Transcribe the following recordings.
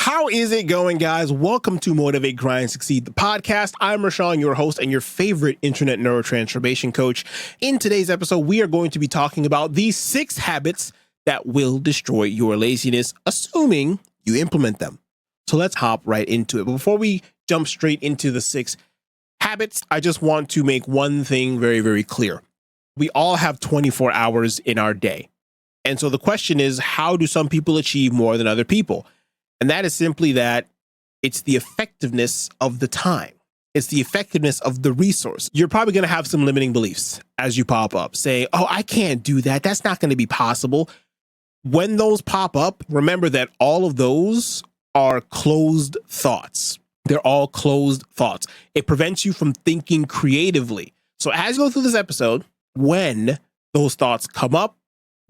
How is it going, guys? Welcome to Motivate, Grind, Succeed, the podcast. I'm Rasean, your host and your favorite internet neurotransformation coach. In today's episode, we are going to be talking about the 6 habits that will destroy your laziness, assuming you implement them. So let's hop right into it. But before we jump straight into the 6 habits, I just want to make one thing very, very clear. We all have 24 hours in our day. And so the question is, how do some people achieve more than other people? And that is simply that it's the effectiveness of the time. It's the effectiveness of the resource. You're probably going to have some limiting beliefs as you pop up. Say, oh, I can't do that. That's not going to be possible. When those pop up, remember that all of those are closed thoughts. They're all closed thoughts. It prevents you from thinking creatively. So as you go through this episode, when those thoughts come up,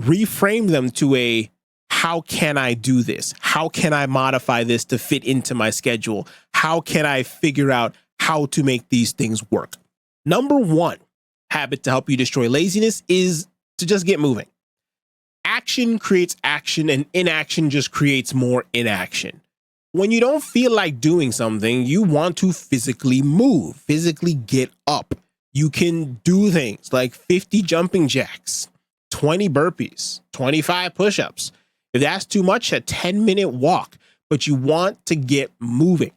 reframe them to a, how can I do this? How can I modify this to fit into my schedule? How can I figure out how to make these things work? Number 1 habit to help you destroy laziness is to just get moving. Action creates action, and inaction just creates more inaction. When you don't feel like doing something, you want to physically move, physically get up. You can do things like 50 jumping jacks, 20 burpees, 25 push-ups. If that's too much, a 10-minute walk, but you want to get moving.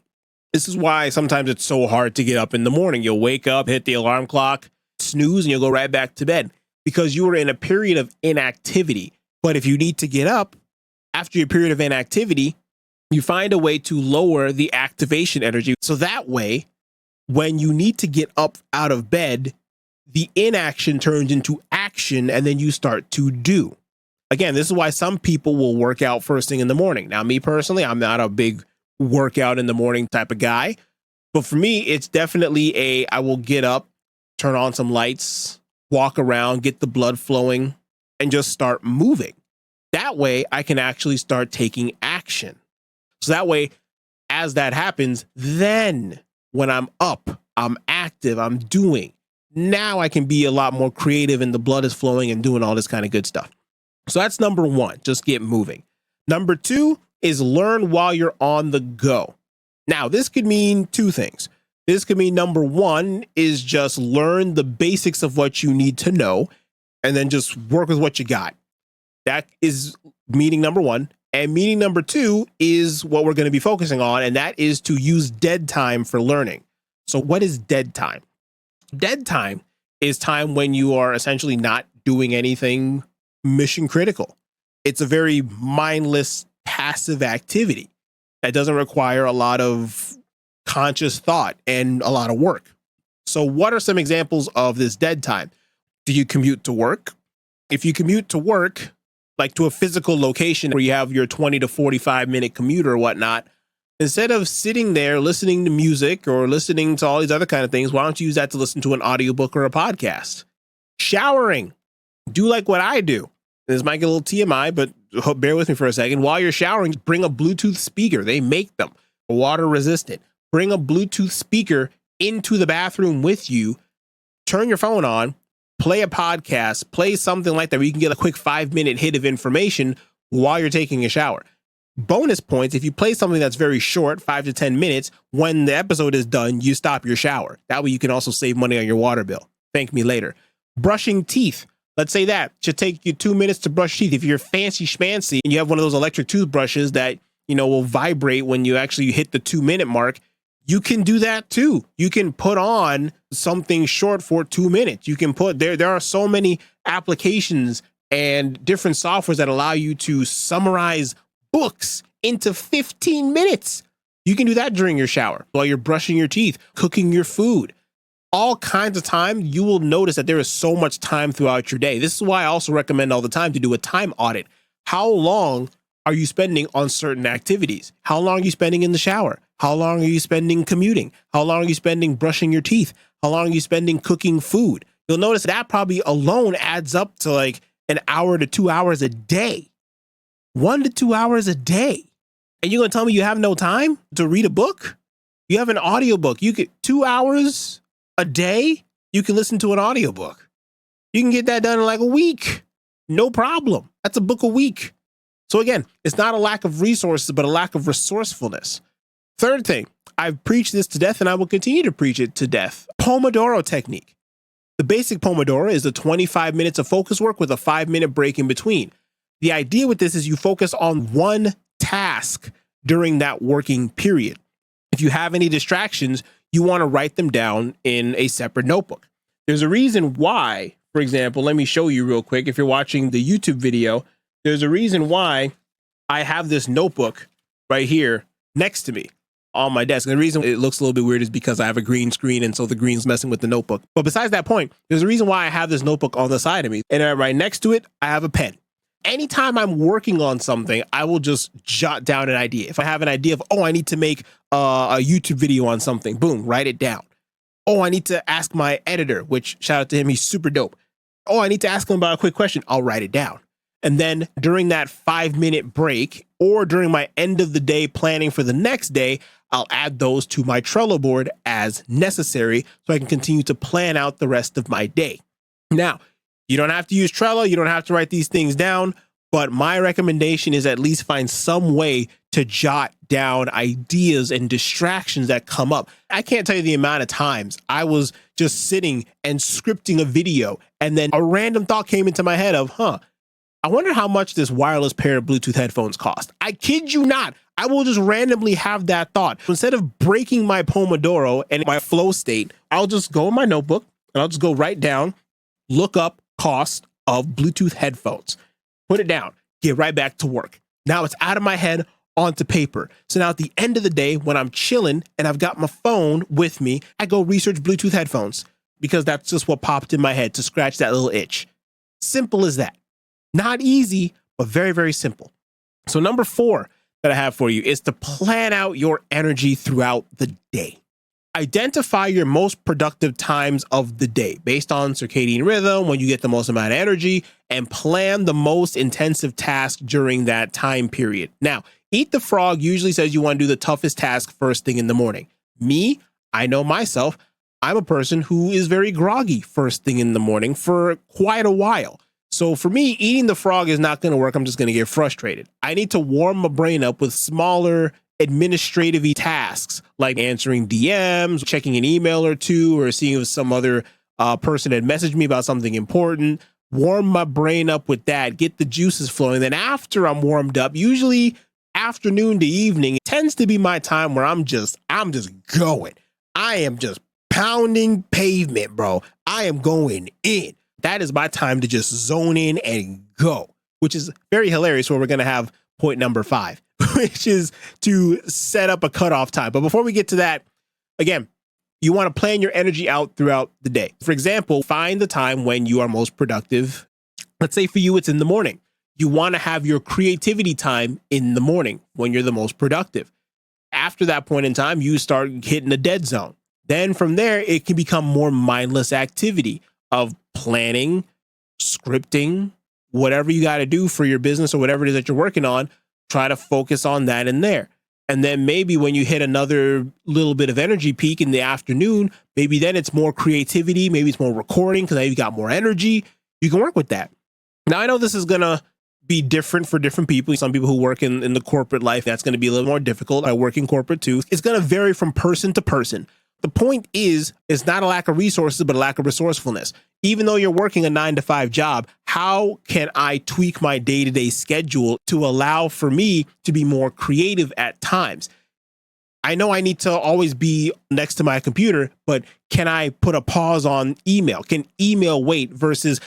This is why sometimes it's so hard to get up in the morning. You'll wake up, hit the alarm clock, snooze, and you'll go right back to bed because you were in a period of inactivity. But if you need to get up after your period of inactivity, you find a way to lower the activation energy. So that way, when you need to get up out of bed, the inaction turns into action and then you start to do. Again, this is why some people will work out first thing in the morning. Now, me personally, I'm not a big workout in the morning type of guy. But for me, it's definitely I will get up, turn on some lights, walk around, get the blood flowing, and just start moving. That way, I can actually start taking action. So that way, as that happens, then when I'm up, I'm active, I'm doing. Now I can be a lot more creative and the blood is flowing and doing all this kind of good stuff. So that's number 1, just get moving. Number 2 is learn while you're on the go. Now, this could mean 2 things. This could mean number 1 is just learn the basics of what you need to know and then just work with what you got. That is meaning number 1. And meaning number 2 is what we're going to be focusing on, and that is to use dead time for learning. So what is dead time? Dead time is time when you are essentially not doing anything mission critical. It's a very mindless, passive activity that doesn't require a lot of conscious thought and a lot of work. So what are some examples of this dead time? Do you commute to work? If you commute to work, like to a physical location where you have your 20 to 45 minute commute or whatnot, instead of sitting there listening to music or listening to all these other kind of things, why don't you use that to listen to an audiobook or a podcast? Showering. Do like what I do. This might get a little TMI, but bear with me for a second. While you're showering, bring a Bluetooth speaker. They make them water resistant. Bring a Bluetooth speaker into the bathroom with you. Turn your phone on, play a podcast, play something like that where you can get a quick 5-minute hit of information while you're taking a shower. Bonus points, if you play something that's very short, 5 to 10 minutes, when the episode is done, you stop your shower. That way you can also save money on your water bill. Thank me later. Brushing teeth. Let's say that should take you 2 minutes to brush teeth. If you're fancy schmancy and you have one of those electric toothbrushes that, will vibrate when you actually hit the 2-minute mark, you can do that too. You can put on something short for 2 minutes. You can put there are so many applications and different softwares that allow you to summarize books into 15 minutes. You can do that during your shower while you're brushing your teeth, cooking your food. All kinds of time. You will notice that there is so much time throughout your day. This is why I also recommend all the time to do a time audit. How long are you spending on certain activities? How long are you spending in the shower? How long are you spending commuting? How long are you spending brushing your teeth? How long are you spending cooking food? You'll notice that probably alone adds up to like an hour to 2 hours a day. 1 to 2 hours a day. And you're going to tell me you have no time to read a book? You have an audiobook. You get 2 hours a day, you can listen to an audiobook. You can get that done in like a week. No problem. That's a book a week. So again, it's not a lack of resources, but a lack of resourcefulness. Third thing, I've preached this to death and I will continue to preach it to death. Pomodoro technique. The basic Pomodoro is the 25 minutes of focus work with a 5-minute break in between. The idea with this is you focus on one task during that working period. If you have any distractions, you want to write them down in a separate notebook. There's a reason why, for example, let me show you real quick. If you're watching the YouTube video, there's a reason why I have this notebook right here next to me on my desk. And the reason it looks a little bit weird is because I have a green screen, and so the green's messing with the notebook. But besides that point, there's a reason why I have this notebook on the side of me. And right next to it, I have a pen. Anytime I'm working on something, I will just jot down an idea. If I have an idea of, I need to make a YouTube video on something, boom, write it down. I need to ask my editor, which shout out to him, he's super dope. I need to ask him about a quick question, I'll write it down. And then during that 5-minute break or during my end of the day planning for the next day, I'll add those to my Trello board as necessary so I can continue to plan out the rest of my day. Now, you don't have to use Trello. You don't have to write these things down. But my recommendation is at least find some way to jot down ideas and distractions that come up. I can't tell you the amount of times I was just sitting and scripting a video, and then a random thought came into my head of, I wonder how much this wireless pair of Bluetooth headphones cost. I kid you not. I will just randomly have that thought. Instead of breaking my Pomodoro and my flow state, I'll just go in my notebook and I'll just go write down, look up cost of Bluetooth headphones, put it down, get right back to work. Now it's out of my head onto paper. So now at the end of the day, when I'm chilling and I've got my phone with me, I go research Bluetooth headphones because that's just what popped in my head to scratch that little itch. Simple as that. Not easy, but very, very simple. So number 4 that I have for you is to plan out your energy throughout the day. Identify your most productive times of the day based on circadian rhythm, when you get the most amount of energy, and plan the most intensive task during that time period. Now, Eat the Frog usually says you want to do the toughest task first thing in the morning. Me, I know myself, I'm a person who is very groggy first thing in the morning for quite a while. So for me, eating the frog is not going to work. I'm just going to get frustrated. I need to warm my brain up with smaller administrative tasks like answering DMs, checking an email or two, or seeing if some other person had messaged me about something important. Warm my brain up with that, get the juices flowing. Then after I'm warmed up, usually afternoon to evening, it tends to be my time where I'm just going. I am just pounding pavement, bro. I am going in. That is my time to just zone in and go, which is very hilarious where we're going to have point number 5, which is to set up a cutoff time. But before we get to that, again, you want to plan your energy out throughout the day. For example, find the time when you are most productive. Let's say for you, it's in the morning. You want to have your creativity time in the morning when you're the most productive. After that point in time, you start hitting the dead zone. Then from there, it can become more mindless activity of planning, scripting, whatever you got to do for your business or whatever it is that you're working on. Try to focus on that in there. And then maybe when you hit another little bit of energy peak in the afternoon, maybe then it's more creativity. Maybe it's more recording because now you've got more energy. You can work with that. Now, I know this is going to be different for different people. Some people who work in the corporate life, that's going to be a little more difficult. I work in corporate too. It's going to vary from person to person. The point is, it's not a lack of resources, but a lack of resourcefulness. Even though you're working a 9-to-5 job, how can I tweak my day-to-day schedule to allow for me to be more creative at times? I know I need to always be next to my computer, but can I put a pause on email? Can email wait versus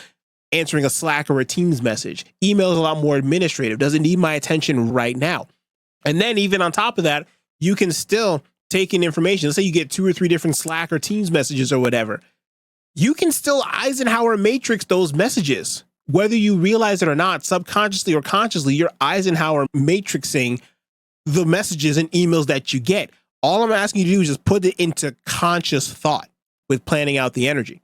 answering a Slack or a Teams message? Email is a lot more administrative. Doesn't need my attention right now. And then even on top of that, you can still take in information. Let's say you get 2 or 3 different Slack or Teams messages or whatever. You can still Eisenhower matrix those messages. Whether you realize it or not, subconsciously or consciously, you're Eisenhower matrixing the messages and emails that you get. All I'm asking you to do is just put it into conscious thought with planning out the energy.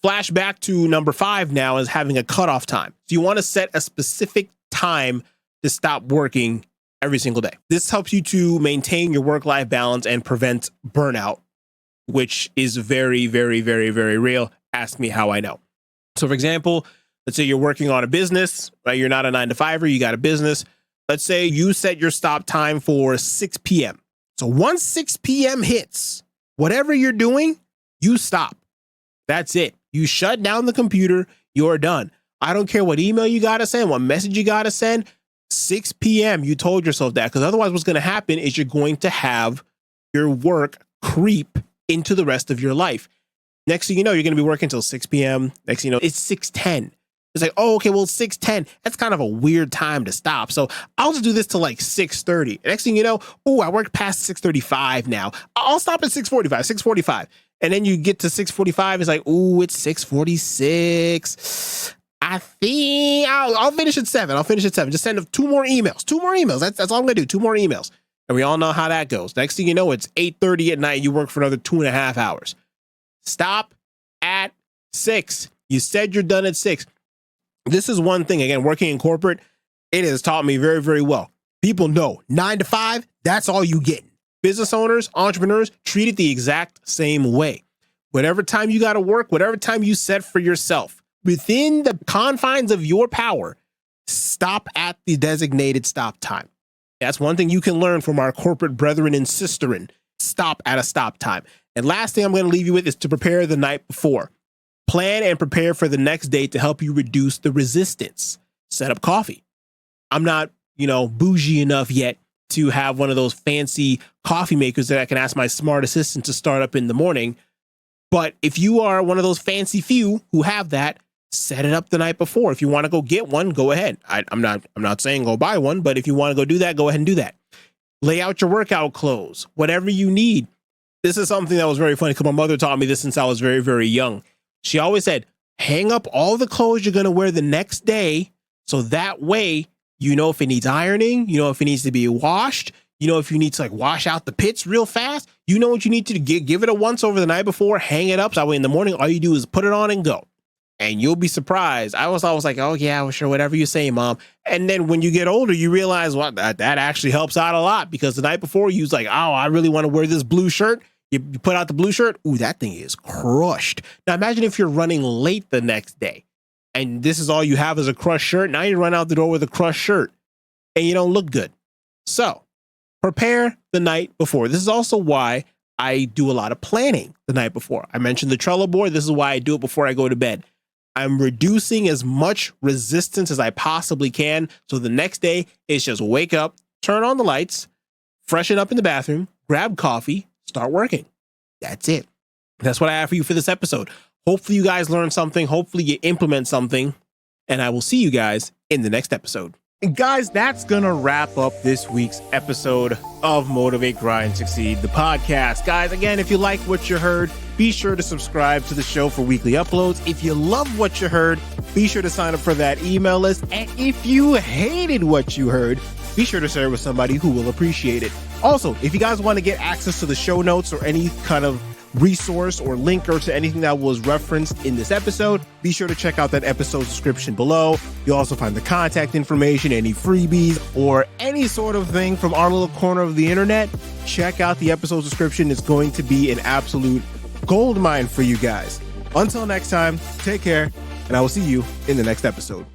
Flashback to number 5 now is having a cutoff time. So you want to set a specific time to stop working every single day. This helps you to maintain your work-life balance and prevent burnout, which is very, very, very, very real. Ask me how I know. So for example, let's say you're working on a business, right? You're not a 9-to-5er, you got a business. Let's say you set your stop time for 6 p.m. So once 6 p.m. hits, whatever you're doing, you stop. That's it. You shut down the computer. You're done. I don't care what email you got to send, what message you got to send. 6 p.m. You told yourself that, because otherwise what's going to happen is you're going to have your work creep into the rest of your life. Next thing you know, you're going to be working until 6 p.m. Next thing you know, it's 6:10. It's like, oh, okay, well, 6:10. That's kind of a weird time to stop. So I'll just do this till like 6:30. Next thing you know, oh, I worked past 6:35 now. I'll stop at 6:45. And then you get to 6:45. It's like, oh, it's 6:46. I think I'll finish at 7. Just send 2 more emails. That's all I'm going to do. 2 more emails. And we all know how that goes. Next thing you know, it's 8:30 at night. You work for another 2.5 hours. Stop at 6. You said you're done at 6. This is one thing, again, working in corporate, it has taught me very, very well. People know 9 to 5, that's all you get. Business owners, entrepreneurs, treat it the exact same way. Whatever time you got to work, whatever time you set for yourself, within the confines of your power, stop at the designated stop time. That's one thing you can learn from our corporate brethren and sisterin. Stop at a stop time. And last thing I'm going to leave you with is to prepare the night before. Plan and prepare for the next day to help you reduce the resistance. Set up coffee. I'm not, bougie enough yet to have one of those fancy coffee makers that I can ask my smart assistant to start up in the morning. But if you are one of those fancy few who have that, set it up the night before. If you want to go get one, go ahead. I'm not saying go buy one, but if you want to go do that, go ahead and do that. Lay out your workout clothes, whatever you need. This is something that was very funny because my mother taught me this since I was very, very young. She always said, hang up all the clothes you're going to wear the next day. So that way, if it needs ironing, if it needs to be washed, if you need to wash out the pits real fast, what you need to do. Give it a once over the night before, hang it up. So that way in the morning, all you do is put it on and go. And you'll be surprised. I was always like, oh yeah, well, sure, whatever you say, mom. And then when you get older, you realize that actually helps out a lot, because the night before you was like, oh, I really want to wear this blue shirt. You put out the blue shirt. Ooh, that thing is crushed. Now imagine if you're running late the next day and this is all you have is a crushed shirt. Now you run out the door with a crushed shirt and you don't look good. So prepare the night before. This is also why I do a lot of planning the night before. I mentioned the Trello board. This is why I do it before I go to bed. I'm reducing as much resistance as I possibly can. So the next day is just wake up, turn on the lights, freshen up in the bathroom, grab coffee, start working. That's it. That's what I have for you for this episode. Hopefully you guys learned something. Hopefully you implement something. And I will see you guys in the next episode. And guys, that's going to wrap up this week's episode of Motivate, Grind, Succeed, the podcast. Guys, again, if you like what you heard, be sure to subscribe to the show for weekly uploads. If you love what you heard, be sure to sign up for that email list. And if you hated what you heard, be sure to share with somebody who will appreciate it. Also, if you guys want to get access to the show notes or any kind of resource or link or to anything that was referenced in this episode, be sure to check out that episode description below. You'll also find the contact information, any freebies, or any sort of thing from our little corner of the internet. Check out the episode description. It's going to be an absolute gold mine for you guys. Until next time, take care, and I will see you in the next episode.